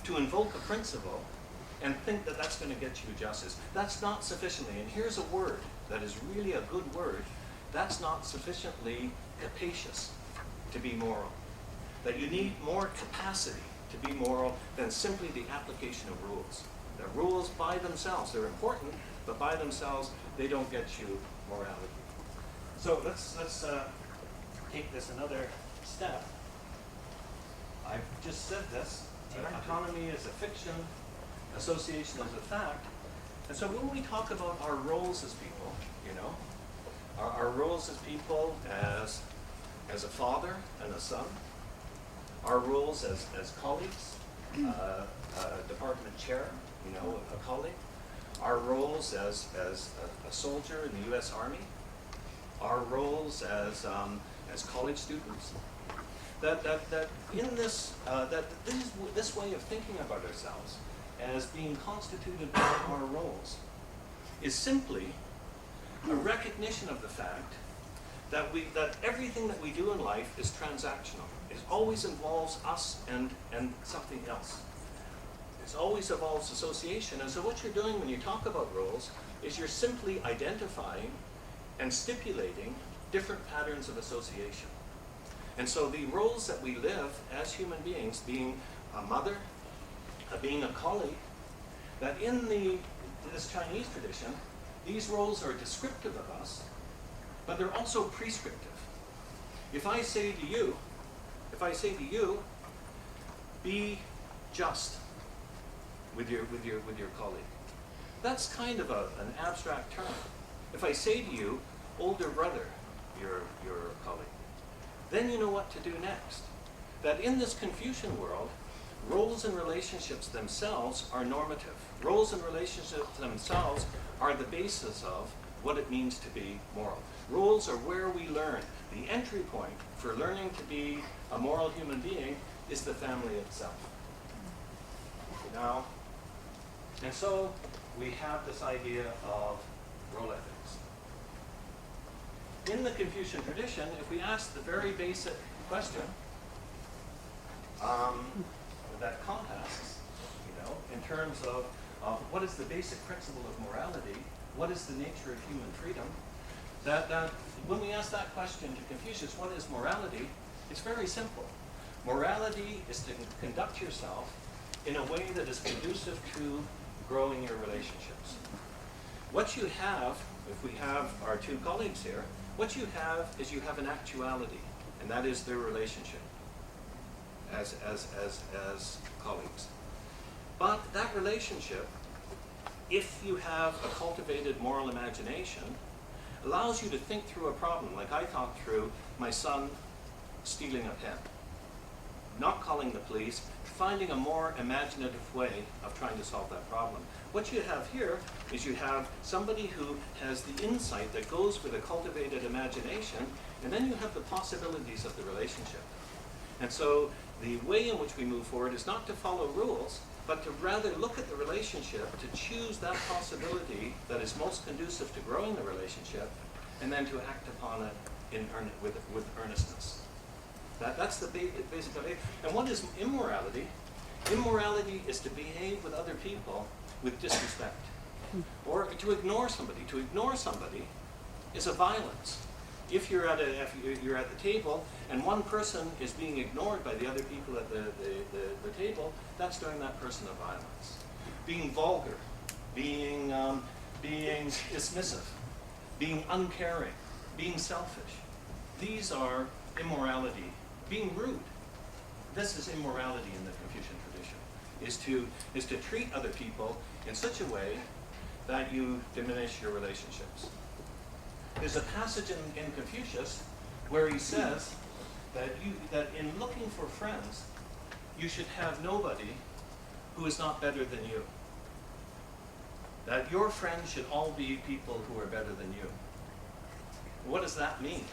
to invoke a principle and think that that's going to get you justice. That's not sufficiently, and here's a word that is really a good word, that's not sufficiently capacious to be moral. That you need more capacity to be moral than simply the application of rules. The rules by themselves, they're important, but by themselves, they don't get you morality. So let's take this another step. I've just said this, autonomy is a fiction, association is a fact. And so when we talk about our roles as people, you know, our roles as people as a father and a son, our roles as colleagues, a department chair, you know, a colleague, our roles as a soldier in the U.S. Army, our roles as college students, that in this this way of thinking about ourselves as being constituted by our roles is simply a recognition of the fact that everything that we do in life is transactional. It always involves us and something else. It always involves association. And so what you're doing when you talk about roles is you're simply identifying and stipulating different patterns of association. And so the roles that we live as human beings, being a mother, being a colleague, that in this Chinese tradition, these roles are descriptive of us, but they're also prescriptive. If I say to you, be just with your colleague, that's kind of an abstract term. If I say to you, older brother, your colleague, then you know what to do next. That in this Confucian world, roles and relationships themselves are normative. Roles and relationships themselves are the basis of what it means to be moral. Roles are where we learn. The entry point for learning to be a moral human being is the family itself. Now, and so we have this idea of role ethics. In the Confucian tradition, if we ask the very basic question that contests, you know, in terms of what is the basic principle of morality, what is the nature of human freedom, that when we ask that question to Confucius, what is morality, it's very simple. Morality is to conduct yourself in a way that is conducive to growing your relationships. What you have, if we have our two colleagues here, what you have is you have an actuality, and that is their relationship as colleagues. But that relationship, if you have a cultivated moral imagination, allows you to think through a problem, like I thought through my son stealing a pen. Not calling the police, finding a more imaginative way of trying to solve that problem. What you have here is you have somebody who has the insight that goes with a cultivated imagination, and then you have the possibilities of the relationship. And so the way in which we move forward is not to follow rules, but to rather look at the relationship, to choose that possibility that is most conducive to growing the relationship, and then to act upon it with earnestness. That's the basic idea. And what is immorality? Immorality is to behave with other people with disrespect, or to ignore somebody. To ignore somebody is a violence. If you're at the table and one person is being ignored by the other people at the table, that's doing that person a violence. Being vulgar, being dismissive, being uncaring, being selfish. These are immorality. Being rude. This is immorality in the Confucian tradition, is to treat other people in such a way that you diminish your relationships. There's a passage in Confucius where he says that in looking for friends, you should have nobody who is not better than you. That your friends should all be people who are better than you. What does that mean?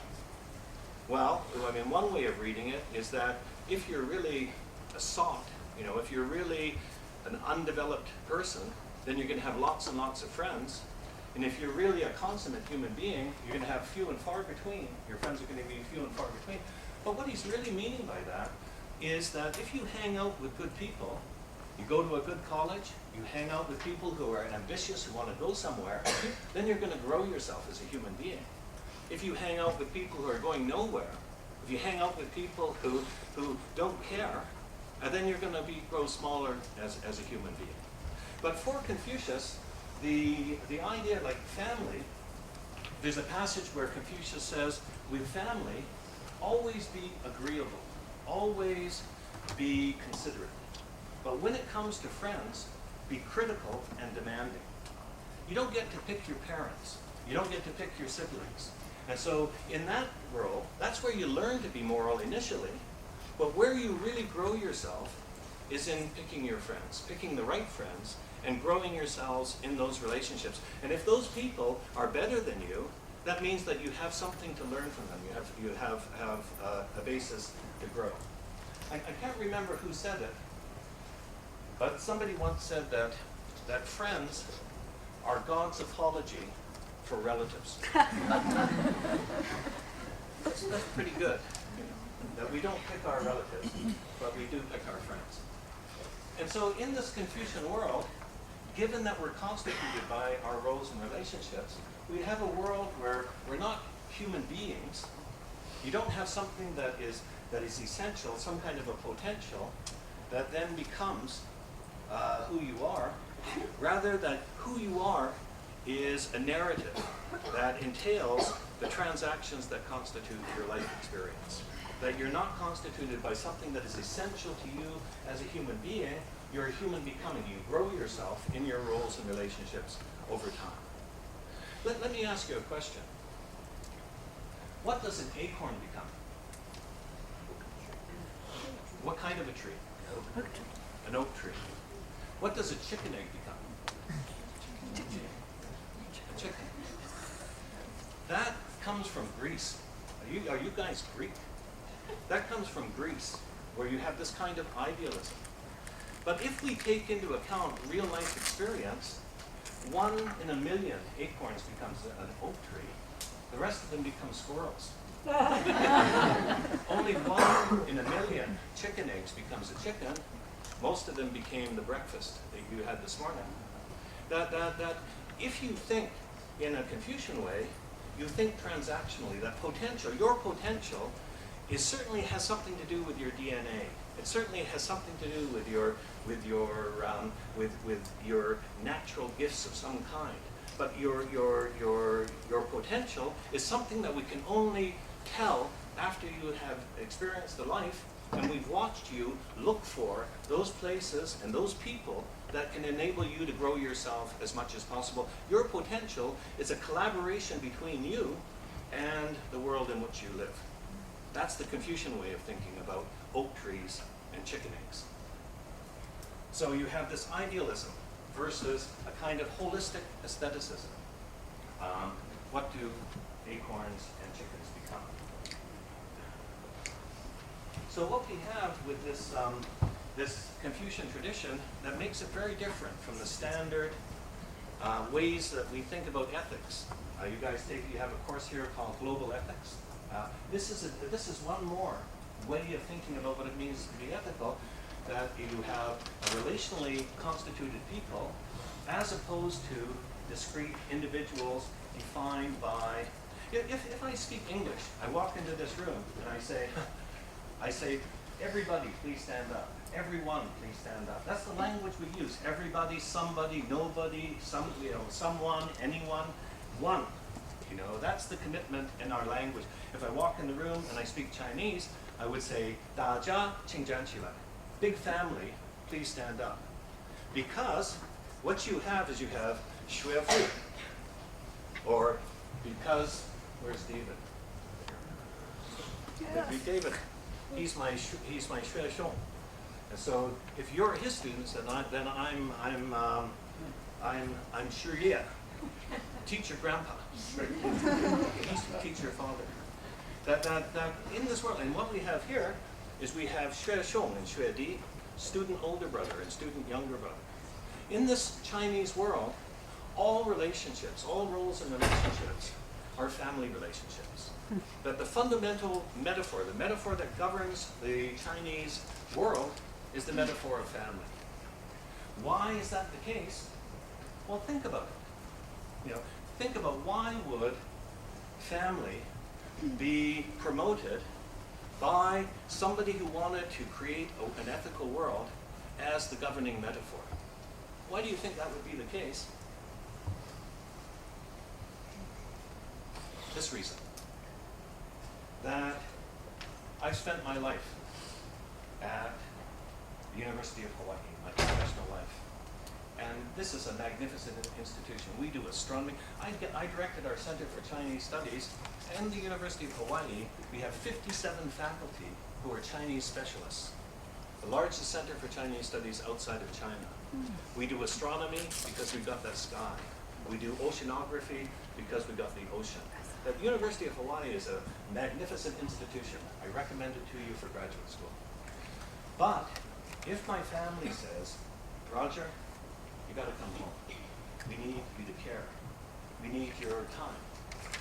Well, I mean, one way of reading it is that if you're really a sot, you know, if you're really an undeveloped person, then you're going to have lots and lots of friends. And if you're really a consummate human being, you're going to have few and far between. Your friends are going to be few and far between. But what he's really meaning by that is that if you hang out with good people, you go to a good college, you hang out with people who are ambitious, who want to go somewhere, then you're going to grow yourself as a human being. If you hang out with people who are going nowhere, if you hang out with people who don't care, then you're going to grow smaller as a human being. But for Confucius, the idea like family, there's a passage where Confucius says, with family, always be agreeable, always be considerate. But when it comes to friends, be critical and demanding. You don't get to pick your parents. You don't get to pick your siblings. And so in that role, that's where you learn to be moral initially. But where you really grow yourself is in picking your friends, picking the right friends, and growing yourselves in those relationships. And if those people are better than you, that means that you have something to learn from them. You have a basis to grow. I can't remember who said it, but somebody once said that friends are God's apology for relatives. That's pretty good. That we don't pick our relatives, but we do pick our friends. And so in this Confucian world, given that we're constituted by our roles and relationships, we have a world where we're not human beings. You don't have something that is essential, some kind of a potential, that then becomes who you are. Rather, that who you are is a narrative that entails the transactions that constitute your life experience. That you're not constituted by something that is essential to you as a human being. You're a human becoming. You grow yourself in your roles and relationships over time. Let me ask you a question. What does an acorn become? What kind of a tree? An oak tree. What does a chicken egg become? A chicken. That comes from Greece. Are you guys Greek? That comes from Greece, where you have this kind of idealism. But if we take into account real life experience, 1 in a million acorns becomes an oak tree. The rest of them become squirrels. Only 1 in a million chicken eggs becomes a chicken. Most of them became the breakfast that you had this morning. That if you think in a Confucian way, you think transactionally, that potential, your potential, certainly has something to do with your DNA. It certainly has something to do with your natural gifts of some kind. But your potential is something that we can only tell after you have experienced the life, and we've watched you look for those places and those people that can enable you to grow yourself as much as possible. Your potential is a collaboration between you and the world in which you live. That's the Confucian way of thinking about oak trees and chicken eggs. So you have this idealism versus a kind of holistic aestheticism. What do acorns and chickens become? So what we have with this, this Confucian tradition that makes it very different from the standard ways that we think about ethics. You guys you have a course here called Global Ethics. This is one more way of thinking about what it means to be ethical, that you have a relationally constituted people as opposed to discrete individuals defined by, if I speak English, I walk into this room and I say, everybody please stand up, everyone please stand up. That's the language we use, everybody, somebody, nobody, someone, anyone, one. That's the commitment in our language. If I walk in the room and I speak Chinese, I would say, 大家请站起来. Big family, please stand up. Because what you have is you have 学父, or because, where's David? David, he's my 学兄. And so if you're his students, then I'm 师爷. Teach your grandpa. Teach your father. That in this world, and what we have here is we have 学兄 and 学弟, student older brother and student younger brother. In this Chinese world, all relationships, all roles and relationships are family relationships. That the fundamental metaphor, the metaphor that governs the Chinese world, is the metaphor of family. Why is that the case? Well, think about it. Think about why would family be promoted by somebody who wanted to create an ethical world as the governing metaphor. Why do you think that would be the case? This reason. That I've spent my life at the University of Hawaii, my professional life. And this is a magnificent institution. We do astronomy. I directed our Center for Chinese Studies, and the University of Hawaii, we have 57 faculty who are Chinese specialists. The largest center for Chinese studies outside of China. We do astronomy because we've got that sky. We do oceanography because we've got the ocean. The University of Hawaii is a magnificent institution. I recommend it to you for graduate school. But if my family says, Roger, you got to come home. We need you to care. We need your time.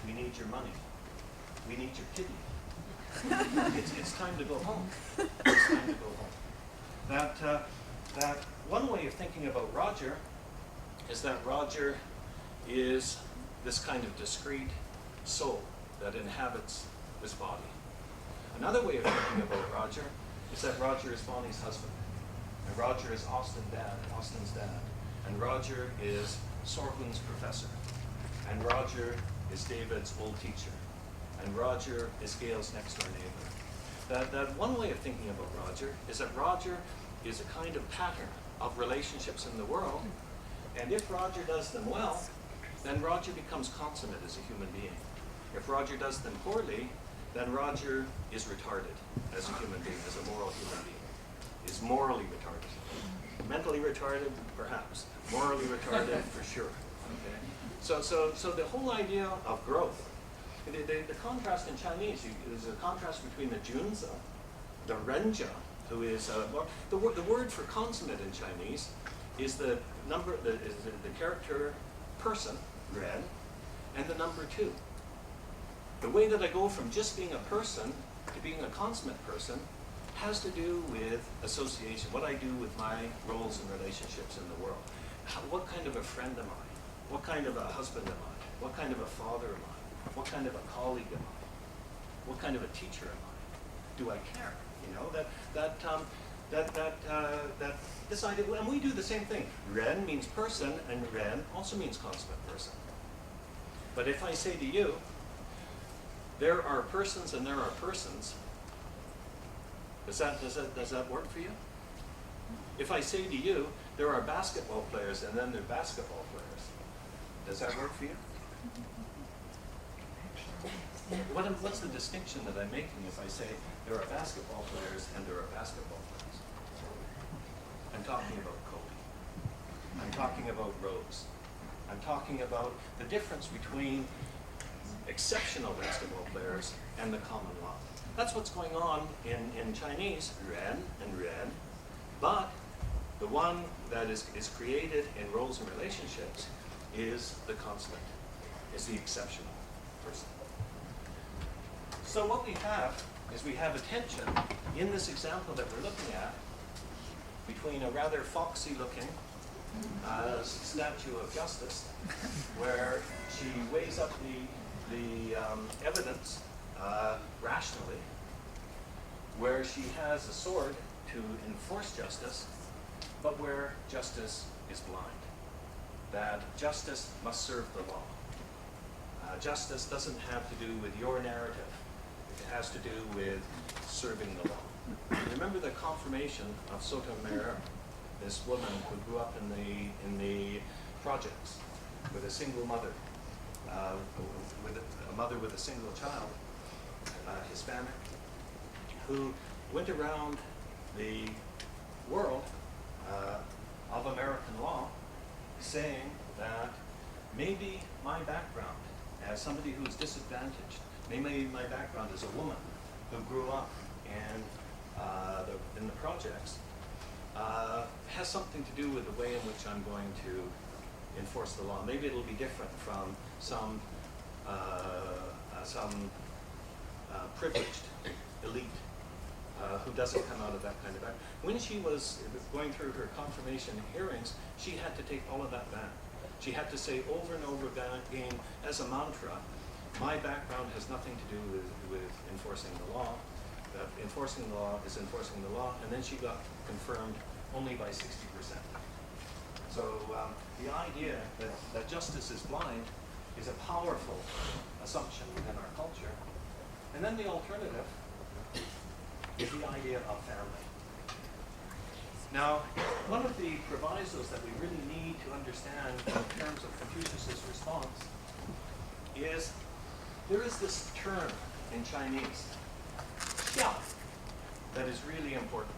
We need your money. We need your kidney. It's time to go home. It's time to go home. That one way of thinking about Roger is that Roger is this kind of discrete soul that inhabits this body. Another way of thinking about Roger is that Roger is Bonnie's husband, and Roger is Austin's dad, and Roger is Sorhun's professor, and Roger is David's old teacher, and Roger is Gail's next door neighbor. That one way of thinking about Roger is that Roger is a kind of pattern of relationships in the world, and if Roger does them well, then Roger becomes consummate as a human being. If Roger does them poorly, then Roger is retarded as a human being, as a moral human being. Is morally retarded. Mentally retarded, perhaps. Morally retarded, for sure. Okay? So the whole idea of growth, the contrast in Chinese, there's a contrast between the junzi, the renja, who is, the word for consummate in Chinese is the character person, ren, and the number 2. The way that I go from just being a person to being a consummate person has to do with association, what I do with my roles and relationships in the world. What kind of a friend am I? What kind of a husband am I? What kind of a father am I? What kind of a colleague am I? What kind of a teacher am I? Do I care? You know, that this idea, and we do the same thing. Ren means person, and ren also means consummate person. But if I say to you, there are persons and there are persons, does that work for you? If I say to you, there are basketball players and then there are basketball players, does that work for you? What's the distinction that I'm making if I say there are basketball players and there are basketball players? I'm talking about Kobe. I'm talking about Rose. I'm talking about the difference between exceptional basketball players and the common law. That's what's going on in Chinese, ren and ren, but the one that is created in roles and relationships is the consummate, is the exceptional person. So what we have is we have a tension in this example that we're looking at between a rather foxy looking statue of justice, where she weighs up the evidence rationally, where she has a sword to enforce justice, but where justice is blind. That justice must serve the law. Justice doesn't have to do with your narrative. It has to do with serving the law. Remember the confirmation of Sotomayor, this woman who grew up in the projects with a single mother, with a mother with a single child, Hispanic, who went around the world of American law saying that maybe my background as somebody who is disadvantaged, maybe my background as a woman who grew up in the projects, has something to do with the way in which I'm going to enforce the law. Maybe it'll be different from some privileged elite who doesn't come out of that kind of background. When she was going through her confirmation hearings, she had to take all of that back. She had to say over and over again as a mantra, my background has nothing to do with enforcing the law. That enforcing the law is enforcing the law. And then she got confirmed only by 60%. So the idea that justice is blind is a powerful assumption within our culture. And then the alternative is the idea of family. Now, one of the provisos that we really need to understand in terms of Confucius's response is there is this term in Chinese, xiao, that is really important,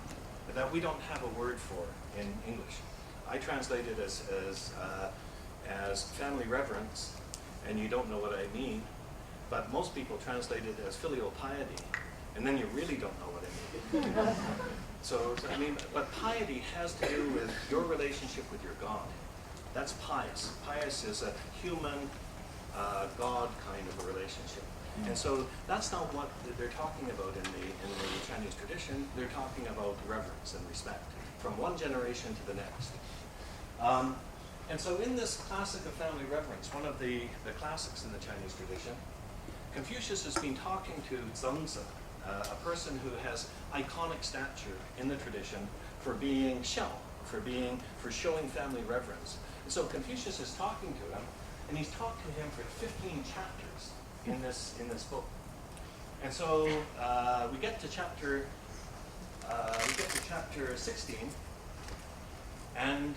that we don't have a word for in English. I translate it as family reverence, and you don't know what I mean, but most people translate it as filial piety, and then you really don't know what I mean. So, I mean, but piety has to do with your relationship with your God. That's pious. Pious is a human God kind of a relationship. And so that's not what they're talking about in the Chinese tradition. They're talking about reverence and respect from one generation to the next. And so in this classic of family reverence, one of the classics in the Chinese tradition, Confucius has been talking to Zhengzi, a person who has iconic stature in the tradition for being xiao, for showing family reverence. And so Confucius is talking to him, and he's talked to him for 15 chapters in this book. And so we get to chapter 16, and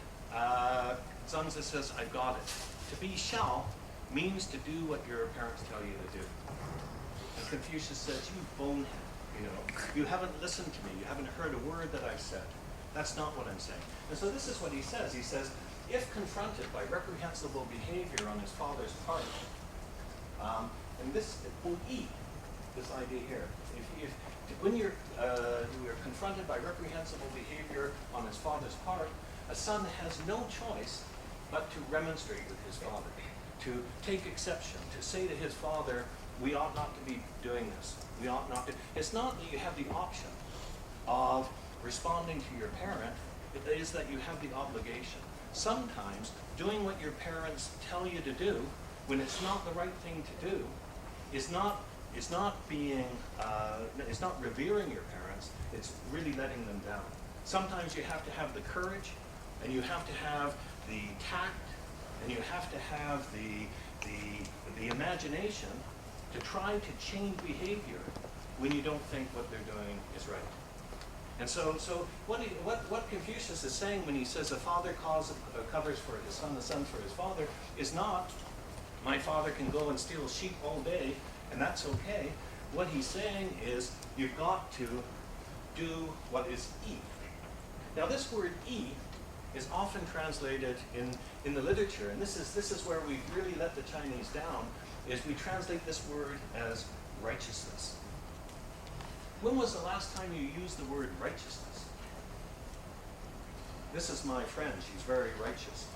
Zhengzi says, "I've got it. To be xiao means to do what your parents tell you to do." And Confucius says, "You bonehead, you haven't listened to me. You haven't heard a word that I've said. That's not what I'm saying." And so this is what he says. He says, if confronted by reprehensible behavior on his father's part, and this idea here, when you're confronted by reprehensible behavior on his father's part, a son has no choice but to remonstrate with his father, to take exception, to say to his father, we ought not to be doing this. We ought not to. It's not that you have the option of responding to your parent, it is that you have the obligation. Sometimes doing what your parents tell you to do when it's not the right thing to do is not revering your parents, it's really letting them down. Sometimes you have to have the courage, and you have to have the tact, and you have to have the imagination to try to change behavior when you don't think what they're doing is right. And so what Confucius is saying when he says a father covers for his son, the son for his father, is not, my father can go and steal sheep all day, and that's okay. What he's saying is, you've got to do what is yi. Now this word yi is often translated in the literature, and this is where we really let the Chinese down, is we translate this word as righteousness. When was the last time you used the word righteousness? This is my friend, she's very righteous.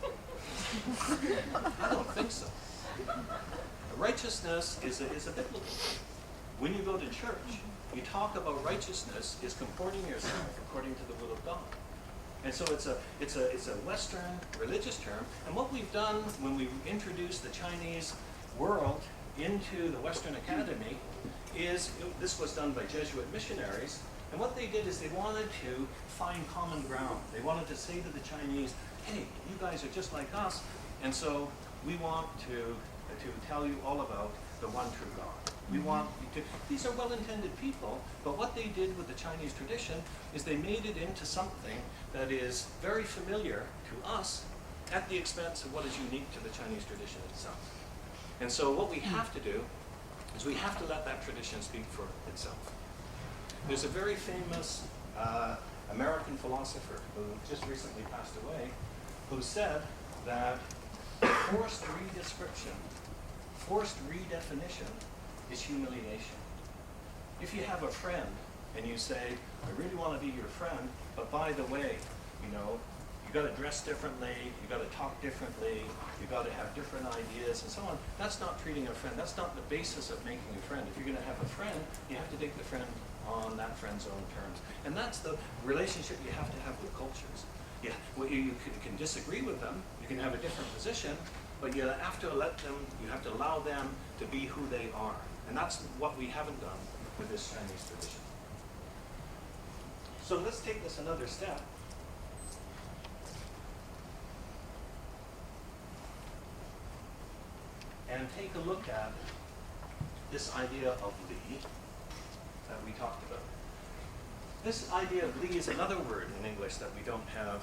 I don't think so. Righteousness is a biblical thing. When you go to church, you talk about righteousness is comporting yourself according to the will of God. And so it's a Western religious term. And what we've done when we introduced the Chinese world into the Western Academy is, this was done by Jesuit missionaries, and what they did is they wanted to find common ground. They wanted to say to the Chinese, hey, you guys are just like us, and so we want to tell you all about the one true God. We want you to, these are well-intended people, but what they did with the Chinese tradition is they made it into something that is very familiar to us at the expense of what is unique to the Chinese tradition itself. And so what we have to do is we have to let that tradition speak for itself. There's a very famous American philosopher who just recently passed away, who said that forced redescription, forced redefinition is humiliation. If you have a friend and you say, I really want to be your friend, but by the way, you got to dress differently, you got to talk differently, you got to have different ideas and so on. That's not treating a friend. That's not the basis of making a friend. If you're going to have a friend, you have to take the friend on that friend's own terms. And that's the relationship you have to have with cultures. Yeah, well, you can disagree with them, you can have a different position, but you have to you have to allow them to be who they are. And that's what we haven't done with this Chinese tradition. So let's take this another step. And take a look at this idea of Li that we talked about. This idea of Li is another word in English that we don't have